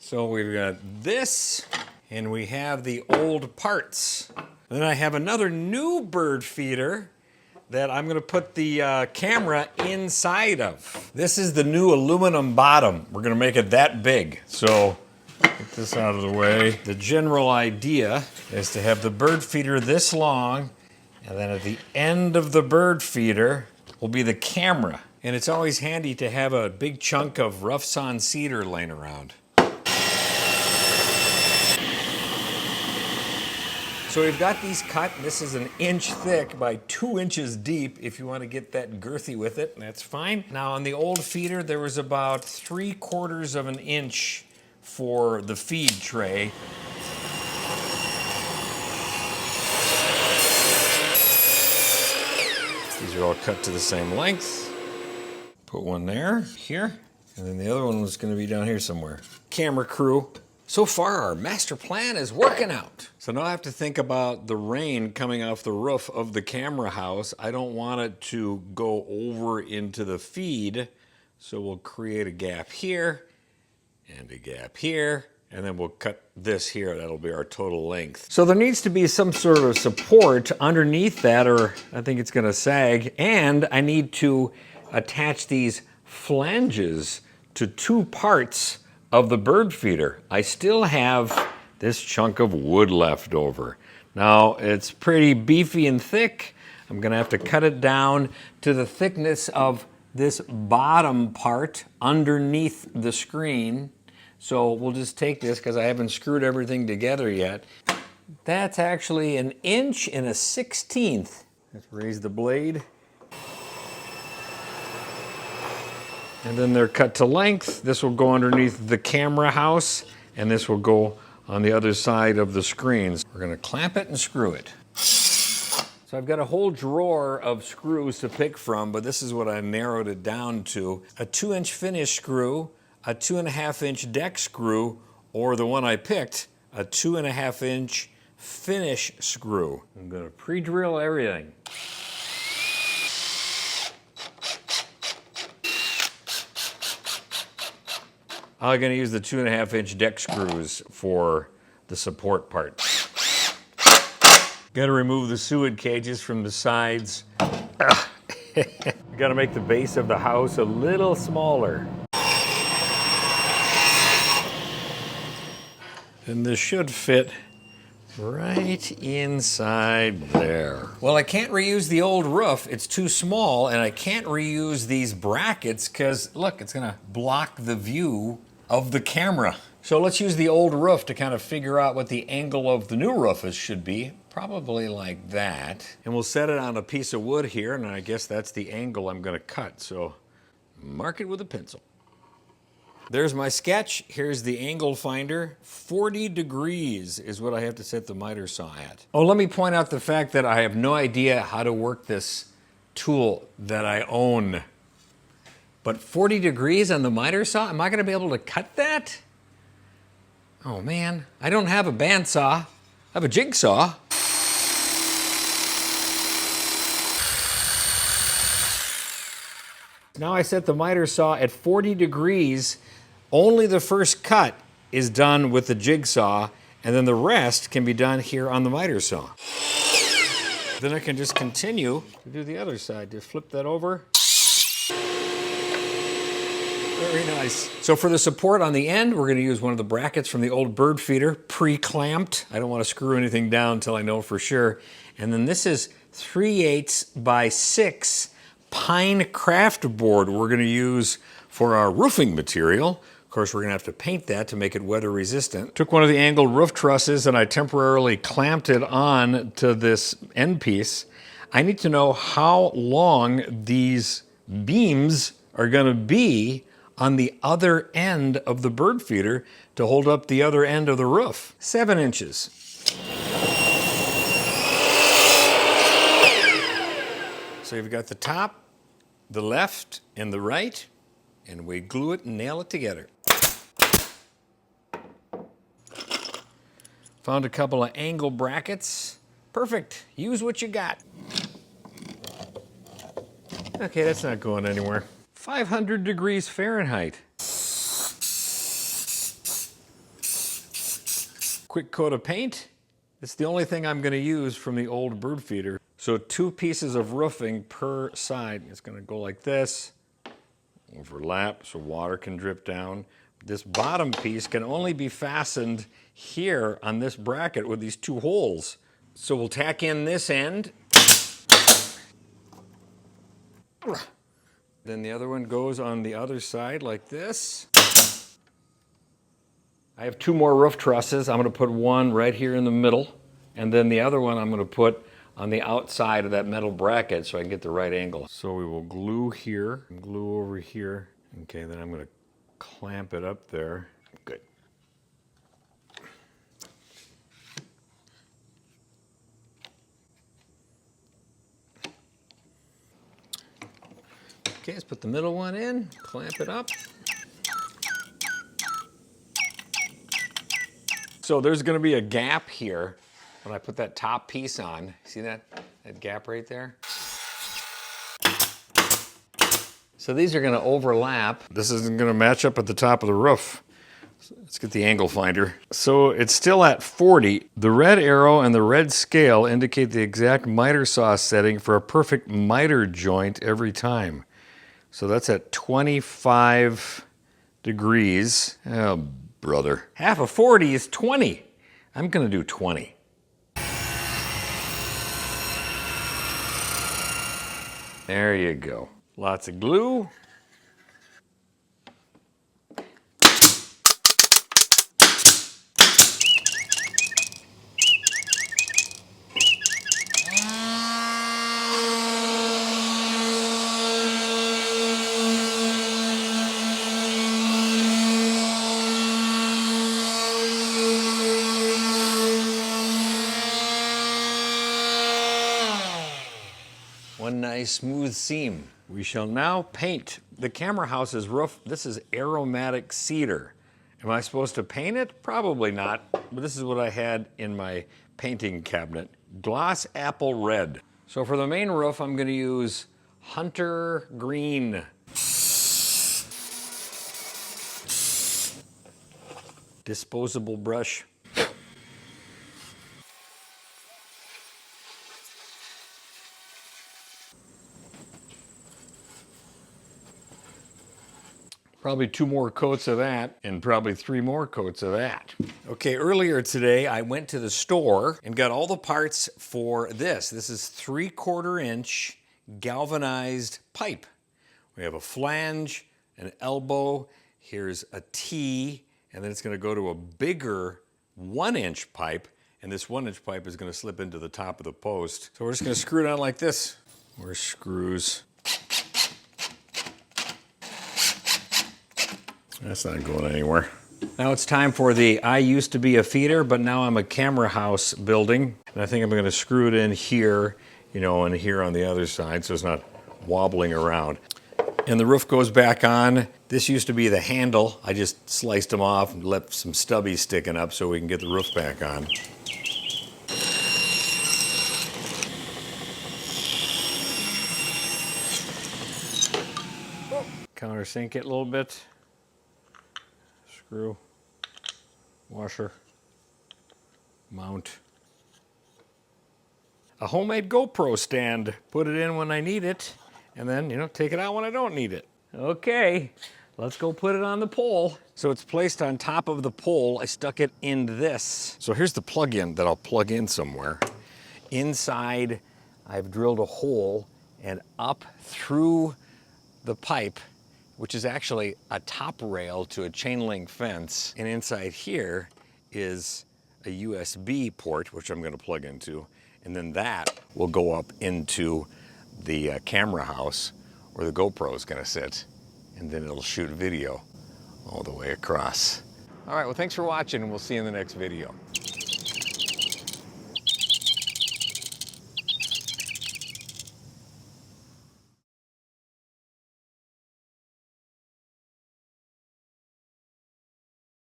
So we've got this, and we have the old parts. Then I have another new bird feeder that I'm gonna put the camera inside of. This is the new aluminum bottom. We're gonna make it that big. So, get this out of the way. The general idea is to have the bird feeder this long, and then at the end of the bird feeder will be the camera. And it's always handy to have a big chunk of rough sawn cedar laying around. So we've got these cut. This is 1 inch thick by 2 inches deep. If you want to get that girthy with it, that's fine. Now on the old feeder, there was about 3/4 of an inch for the feed tray. These are all cut to the same length. Put one there, here, and then the other one was going to be down here somewhere. Camera crew. So far, our master plan is working out. So now I have to think about the rain coming off the roof of the camera house. I don't want it to go over into the feed, so we'll create a gap here and a gap here, and then we'll cut this here. That'll be our total length. So there needs to be some sort of support underneath that, or I think it's going to sag, and I need to attach these flanges to 2 parts of the bird feeder. I still have this chunk of wood left over. Now it's pretty beefy and thick. I'm gonna have to cut it down to the thickness of this bottom part underneath the screen. So we'll just take this, because I haven't screwed everything together yet. That's actually 1 inch and 1/16. Let's raise the blade. And then they're cut to length. This will go underneath the camera house, and this will go on the other side of the screens. We're gonna clamp it and screw it. So I've got a whole drawer of screws to pick from, but this is what I narrowed it down to. A 2-inch finish screw, a 2.5-inch deck screw, or the one I picked, a 2.5-inch finish screw. I'm gonna pre-drill everything. I'm going to use the 2.5-inch deck screws for the support part. Got to remove the suet cages from the sides. Got to make the base of the house a little smaller. And this should fit right inside there. Well, I can't reuse the old roof. It's too small, and I can't reuse these brackets because, look, it's going to block the view of the camera. So let's use the old roof to kind of figure out what the angle of the new roof should be. Probably like that. And we'll set it on a piece of wood here, and I guess that's the angle I'm going to cut. So mark it with a pencil. There's my sketch. Here's the angle finder. 40 degrees is what I have to set the miter saw at. Oh, let me point out the fact that I have no idea how to work this tool that I own. But 40 degrees on the miter saw? Am I going to be able to cut that? Oh man, I don't have a bandsaw. I have a jigsaw. Now I set the miter saw at 40 degrees. Only the first cut is done with the jigsaw, and then the rest can be done here on the miter saw. Then I can just continue to do the other side. Just flip that over. Very nice. So for the support on the end, we're going to use one of the brackets from the old bird feeder, pre-clamped. I don't want to screw anything down until I know for sure. And then this is 3/8 by 6 pine craft board we're going to use for our roofing material. Of course, we're going to have to paint that to make it weather resistant. Took one of the angled roof trusses and I temporarily clamped it on to this end piece. I need to know how long these beams are going to be on the other end of the bird feeder to hold up the other end of the roof. 7 inches. So you've got the top, the left, and the right, and we glue it and nail it together. Found a couple of angle brackets. Perfect. Use what you got. Okay, that's not going anywhere. 500 degrees Fahrenheit. quick coat of paint. It's the only thing I'm going to use from the old bird feeder. So 2 pieces of roofing per side. It's going to go like this, overlap so water can drip down. This bottom piece can only be fastened here on this bracket with these 2 holes. So we'll tack in this end. Then the other one goes on the other side like this. I have 2 more roof trusses. I'm going to put one right here in the middle, and then the other one I'm going to put on the outside of that metal bracket so I can get the right angle. So we will glue here, and glue over here. Okay, then I'm going to clamp it up there. Good. Okay, let's put the middle one in, clamp it up. So there's going to be a gap here when I put that top piece on. See that gap right there? So these are going to overlap. This isn't going to match up at the top of the roof. Let's get the angle finder. So it's still at 40. The red arrow and the red scale indicate the exact miter saw setting for a perfect miter joint every time. So that's at 25 degrees. Oh, brother. Half of 40 is 20. I'm going to do 20. There you go. Lots of glue. One nice smooth seam. We shall now paint the camera house's roof. This is aromatic cedar. Am I supposed to paint it? Probably not, but this is what I had in my painting cabinet. Gloss apple red. So for the main roof, I'm going to use hunter green. Disposable brush. Probably 2 more coats of that, and probably 3 more coats of that. Okay, earlier today, I went to the store and got all the parts for this. This is 3/4 inch galvanized pipe. We have a flange, an elbow, here's a T, and then it's gonna go to a bigger 1-inch pipe, and this 1-inch pipe is gonna slip into the top of the post. So we're just gonna screw it on like this. Where's screws? That's not going anywhere. Now it's time for the I used to be a feeder, but now I'm a camera house building. And I think I'm going to screw it in here, you know, and here on the other side so it's not wobbling around. And the roof goes back on. This used to be the handle. I just sliced them off and left some stubbies sticking up so we can get the roof back on. Countersink it a little bit. Screw, washer, mount. A homemade GoPro stand. Put it in when I need it, and then, you know, take it out when I don't need it. Okay, let's go put it on the pole. So it's placed on top of the pole. I stuck it in this. So here's the plug-in that I'll plug in somewhere. Inside, I've drilled a hole, and up through the pipe, which is actually a top rail to a chain link fence. And inside here is a USB port, which I'm gonna plug into. And then that will go up into the camera house where the GoPro is gonna sit. And then it'll shoot video all the way across. All right, well, thanks for watching, and we'll see you in the next video.